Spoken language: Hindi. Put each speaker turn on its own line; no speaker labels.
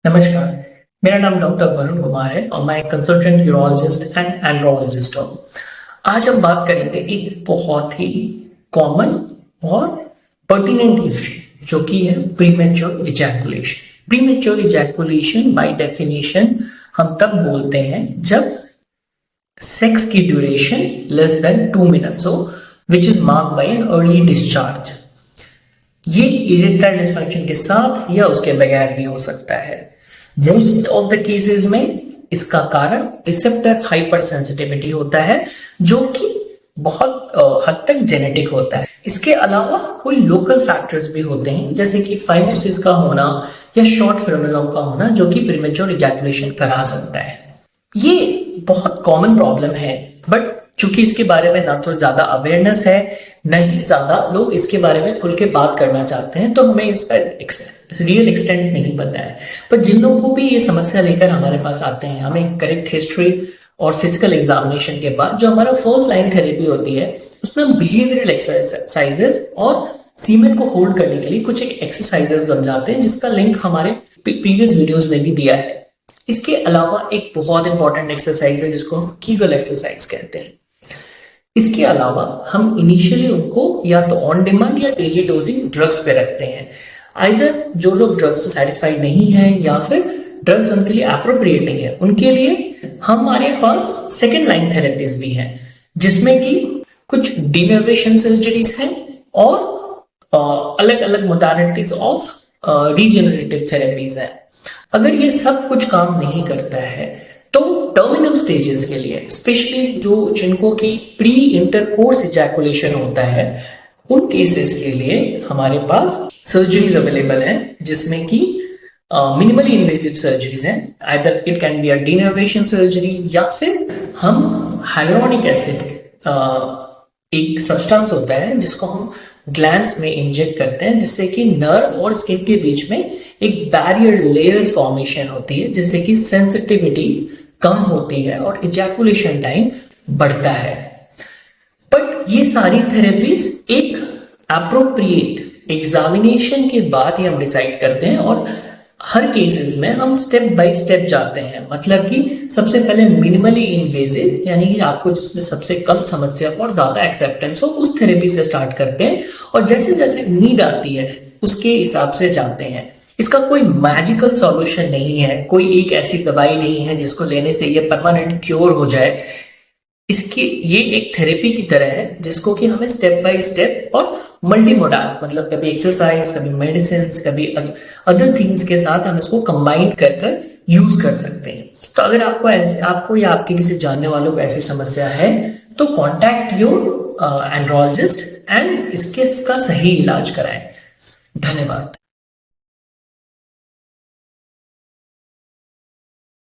नमस्कार, मेरा नाम डॉक्टर वरुण कुमार है और मैं कंसल्टेंट यूरोलॉजिस्ट एंड एंड्रोलॉजिस्ट हूँ। आज हम बात करेंगे एक बहुत ही कॉमन और पर्टिनेंट इश्यू जो कि है premature ejaculation. Premature ejaculation by definition हम तब बोलते हैं जब सेक्स की ड्यूरेशन लेस देन 2 मिनट्स हो, which is marked by an early discharge. ये इरेक्टाइल डिसफंक्शन के साथ या उसके बगैर भी हो सकता है। मोस्ट ऑफ द केसेस में इसका कारण रिसेप्टर हाइपर सेंसिटिविटी होता है, जो कि बहुत हद तक जेनेटिक होता है। इसके अलावा कोई लोकल फैक्टर्स भी होते हैं, जैसे कि फाइब्रोसिस का होना या शॉर्ट फ्रेनुलम का होना, जो कि प्रीमेच्योर इजैकुलेशन करा सकता है। ये बहुत कॉमन प्रॉब्लम है, बट चूंकि इसके बारे में ना तो ज्यादा अवेयरनेस है, न ही ज्यादा लोग इसके बारे में खुल के बात करना चाहते हैं, तो हमें इसका रियल एक्सटेंट नहीं पता है। पर जिन लोगों को भी ये समस्या लेकर हमारे पास आते हैं, हमें करेक्ट हिस्ट्री और फिजिकल एग्जामिनेशन के बाद जो हमारा फर्स्ट लाइन थेरेपी होती है, उसमें हम बिहेवियरल एक्सरसाइजेस और सीमेन को होल्ड करने के लिए कुछ एक एक्सरसाइजेस बन जाते हैं, जिसका लिंक हमारे प्रीवियस वीडियोस में भी दिया है। इसके अलावा एक बहुत इंपॉर्टेंट एक्सरसाइज है जिसको हम कीगल एक्सरसाइज कहते हैं। इसके अलावा हम इनिशियली उनको या तो ऑन डिमांड या डेली डोजिंग ड्रग्स पे रखते हैं। आइदर जो लोग ड्रग्स से सेटिस्फाइड नहीं है या फिर ड्रग्स उनके लिए एप्रोप्रिएट नहीं है, उनके लिए हमारे पास सेकेंड लाइन थेरेपीज भी हैं, जिसमें कि कुछ डिनर्वेशन सर्जरीज हैं और अलग अलग मोडालिटीज ऑफ रीजनरेटिव थेरेपीज हैं। अगर ये सब कुछ काम नहीं करता है तो टर्मिनल स्टेजेस के लिए, स्पेशली जिनको की प्री इंटरकोर्स इजैकुलेशन होता है, उन केसेस के लिए हमारे पास सर्जरीज अवेलेबल हैं, जिसमें कि मिनिमली इन्वेसिव सर्जरीज हैं। Either it can be a denervation surgery या फिर हम हाइलुरोनिक एसिड, एक सब्सटेंस होता है जिसको हम ग्लैंड्स में इंजेक्ट करते हैं, जिससे कि नर्व और स्किन के बीच में एक बैरियर लेयर फॉर्मेशन होती है, जिससे कि सेंसिटिविटी कम होती है और इजैकुलेशन टाइम बढ़ता है। बट ये सारी थेरेपीज एक एप्रोप्रिएट एग्जामिनेशन के बाद ही हम डिसाइड करते हैं, और हर केसेस में हम स्टेप बाय स्टेप जाते हैं। मतलब कि सबसे पहले मिनिमली इन्वेजिव, यानी कि आपको जिसमें सबसे कम समस्या और ज्यादा एक्सेप्टेंस हो, उस थेरेपी से स्टार्ट करते हैं, और जैसे जैसे नीड आती है उसके हिसाब से जाते हैं। इसका कोई मैजिकल सॉल्यूशन नहीं है, कोई एक ऐसी दवाई नहीं है जिसको लेने से ये परमानेंट क्योर हो जाए। ये एक थेरेपी की तरह है, जिसको कि हमें स्टेप बाय स्टेप और मल्टीमोडाल, मतलब कभी एक्सरसाइज, कभी मेडिसिन, कभी अदर थिंग्स के साथ हम इसको कंबाइन कर यूज कर सकते हैं। तो अगर आपको या आपके किसी जानने वालों को ऐसी समस्या है, तो कॉन्टैक्ट योर एंड्रोलॉजिस्ट एंड इसका सही इलाज कराएं। धन्यवाद।